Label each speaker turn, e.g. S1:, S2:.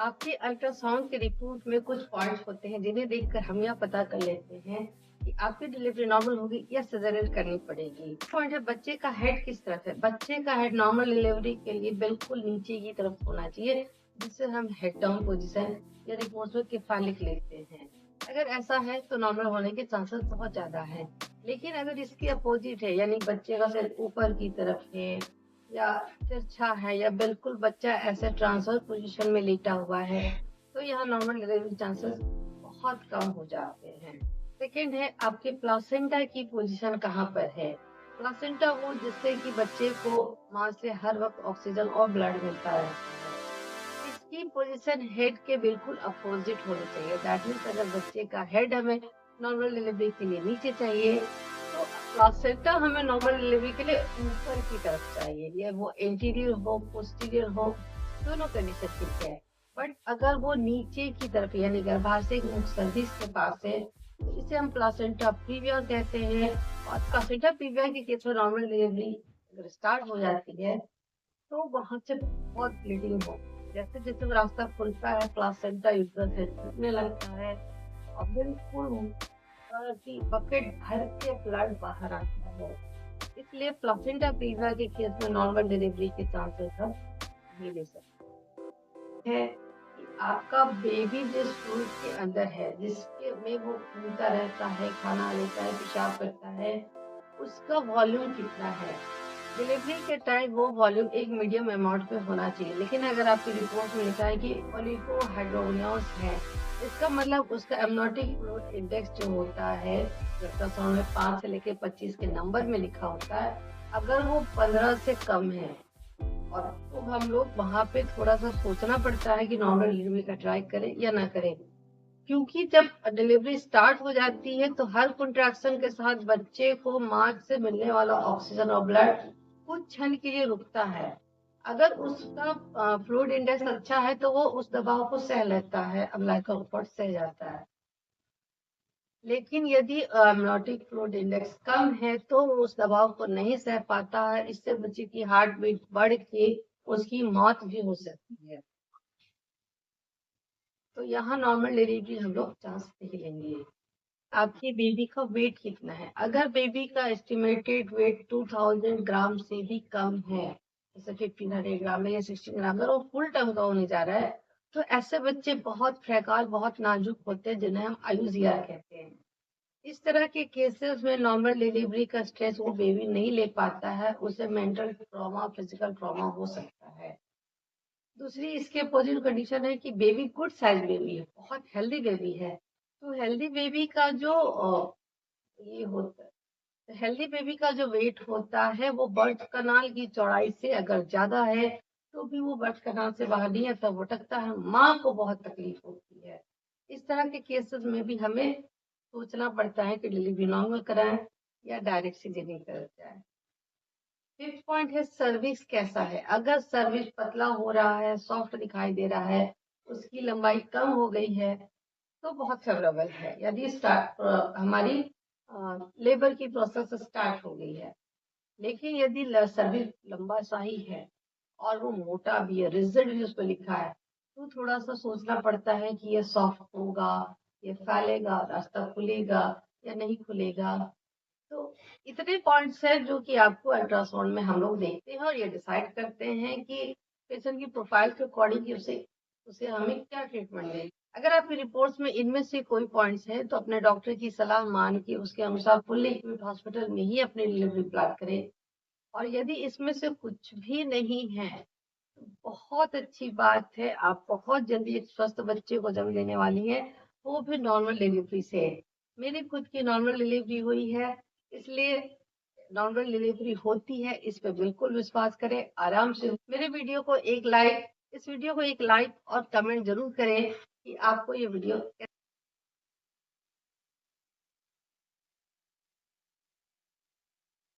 S1: आपके अल्ट्रासाउंड की रिपोर्ट में कुछ पॉइंट्स होते हैं जिन्हें देखकर हम यह पता कर लेते हैं कि आपकी डिलीवरी नॉर्मल होगी या सिजेरियन करनी पड़ेगी। पॉइंट है बच्चे का हेड किस तरफ है। बच्चे का हेड नॉर्मल डिलीवरी के लिए बिल्कुल नीचे की तरफ होना चाहिए, जिससे हम हेड डाउन पोजीशन या रिपोर्ट में किफा लिख लेते हैं। अगर ऐसा है तो नॉर्मल होने के चांसेस बहुत ज्यादा है। लेकिन अगर इसके अपोजिट है, यानी बच्चे का सिर ऊपर की तरफ है या तिरछा है या बिल्कुल बच्चा ऐसे ट्रांसफर पोजीशन में लेटा हुआ है, तो यहाँ नॉर्मल डिलीवरी चांसेस बहुत कम हो जाते हैं। सेकेंड है आपके प्लासेंटा की पोजीशन कहाँ पर है। प्लासेंटा वो जिससे कि बच्चे को मां से हर वक्त ऑक्सीजन और ब्लड मिलता रहता है। इसकी पोजीशन हेड के बिल्कुल अपोजिट होनी चाहिए। दैट मीन्स अगर बच्चे का हेड हमें नॉर्मल डिलीवरी के लिए नीचे चाहिए, तो प्लासेंटा हमें नॉर्मल डिलीवरी के लिए ऊपर की तरफ चाहिए। ये वो एंटीरियर हो पोस्टीरियर हो, दोनों कंडीशन ठीक है। बट अगर वो नीचे की तरफ यानी गर्भाशय की सर्विस के पास है, तो इसे हम प्लासेंटा प्रीविया कहते हैं। और प्लासेंटा प्रीविया के केस में नॉर्मल डिलीवरी अगर स्टार्ट हो जाती है, तो वहां से बहुत ब्लीडिंग हो, जैसे जैसे वो रास्ता खुलता है प्लासेंटा यूट्रस से टूटने लगता है और बिल्कुल की बकेट भर के ब्लड बाहर आता है। इसलिए प्लासेंटा प्रीविया के केस में नॉर्मल डिलीवरी के चांसेस हम नहीं ले सकते हैं कि आपका बेबी जिस फ्लूइड के अंदर है, जिसके में वो घूमता रहता है, खाना लेता है, पेशाब करता है, उसका वॉल्यूम कितना है। डिलीवरी के टाइम वो वॉल्यूम एक मीडियम अमाउंट में होना चाहिए। लेकिन अगर आपकी रिपोर्ट में लिखा है कि ओलिगोहाइड्रोनियस है, इसका मतलब उसका एमनोटिक फ्लूइड इंडेक्स जो होता है, अल्ट्रासाउंड में 5 से लेकर 25 के नंबर में लिखा होता है, अगर वो 15 से कम है, और तो हम लोग वहाँ पे थोड़ा-सा सोचना पड़ता है कि नॉर्मल डिलीवरी का ट्राई करें या ना करें। क्योंकि जब डिलीवरी स्टार्ट हो जाती है, तो हर कंट्रैक्शन के साथ बच्चे को माँ से मिलने वाला ऑक्सीजन और ब्लड कुछ क्षण के लिए रुकता है। अगर उसका फ्लूइड इंडेक्स अच्छा है, तो वो उस दबाव को सह लेता है, अम्लाइका कम्फर्ट सह जाता है। लेकिन यदि अम्नियोटिक फ्लूइड इंडेक्स कम है, तो वो उस दबाव को नहीं सह पाता है। इससे बच्चे की हार्ट बीट बढ़ के उसकी मौत भी हो सकती है। तो यहाँ नॉर्मल डिलीवरी हम लोग चांस नहीं लेंगे। आपके बेबी का वेट कितना है। अगर बेबी का एस्टिमेटेड वेट 2000 ग्राम से भी कम है, जैसे 1500 ग्राम या 16 ग्राम, अगर वो फुल टर्म का होने जा रहा है, तो ऐसे बच्चे बहुत फ्रैगाइल, बहुत नाजुक होते हैं, जिन्हें हम आयुजिया कहते हैं। इस तरह के केसेस में नॉर्मल डिलीवरी का स्ट्रेस वो बेबी नहीं ले पाता है, उसे मेंटल ट्रॉमा, फिजिकल ट्रॉमा हो सकता है। दूसरी इसके अपोजिट कंडीशन है कि बेबी गुड साइज बेबी है, बहुत हेल्दी बेबी है। तो हेल्दी बेबी का जो ये होता है, हेल्दी बेबी का जो वेट होता है, वो बर्थ कनाल की चौड़ाई से अगर ज्यादा है, तो भी वो बर्थ कनाल से बाहर नहीं आता, भटकता है, माँ को बहुत तकलीफ होती है। इस तरह के केसेस में भी हमें सोचना पड़ता है कि डिलीवरी नॉर्मल कराएं या डायरेक्ट सीजरियन कराया जाए। फिफ्थ पॉइंट है सर्विक्स कैसा है। अगर सर्विक्स पतला हो रहा है, सॉफ्ट दिखाई दे रहा है, उसकी लंबाई कम हो गई है, तो बहुत फेवरेबल है। यदि स्टार्ट हमारी लेबर की प्रोसेस स्टार्ट हो गई है। लेकिन यदि सर्विक्स लंबा शाही है और वो मोटा भी है, रिजिड भी उस पर लिखा है, तो थोड़ा सा सोचना पड़ता है कि ये सॉफ्ट होगा, ये फैलेगा, रास्ता खुलेगा या नहीं खुलेगा। तो इतने पॉइंट्स हैं जो कि आपको अल्ट्रासाउंड में हम लोग देखते हैं और ये डिसाइड करते हैं कि पेशेंट की प्रोफाइल के अकॉर्डिंग उसे उसे हमें क्या ट्रीटमेंट दें। अगर आपकी रिपोर्ट्स में इनमें से कोई पॉइंट्स हैं, तो अपने डॉक्टर की सलाह मान के उसके अनुसार फुल्ली इक्विप्ड हॉस्पिटल में ही अपनी डिलीवरी प्लान करें। और यदि इसमें से कुछ भी नहीं है, तो बहुत अच्छी बात है, आप बहुत जल्दी एक स्वस्थ बच्चे को जन्म देने वाली हैं, वो भी नॉर्मल डिलीवरी से। मेरी खुद की नॉर्मल डिलीवरी हुई है, इसलिए नॉर्मल डिलीवरी होती है, इस पे बिल्कुल विश्वास करें, आराम से। मेरे वीडियो को एक लाइक, इस वीडियो को एक लाइक और कमेंट जरूर करें कि आपको ये वीडियो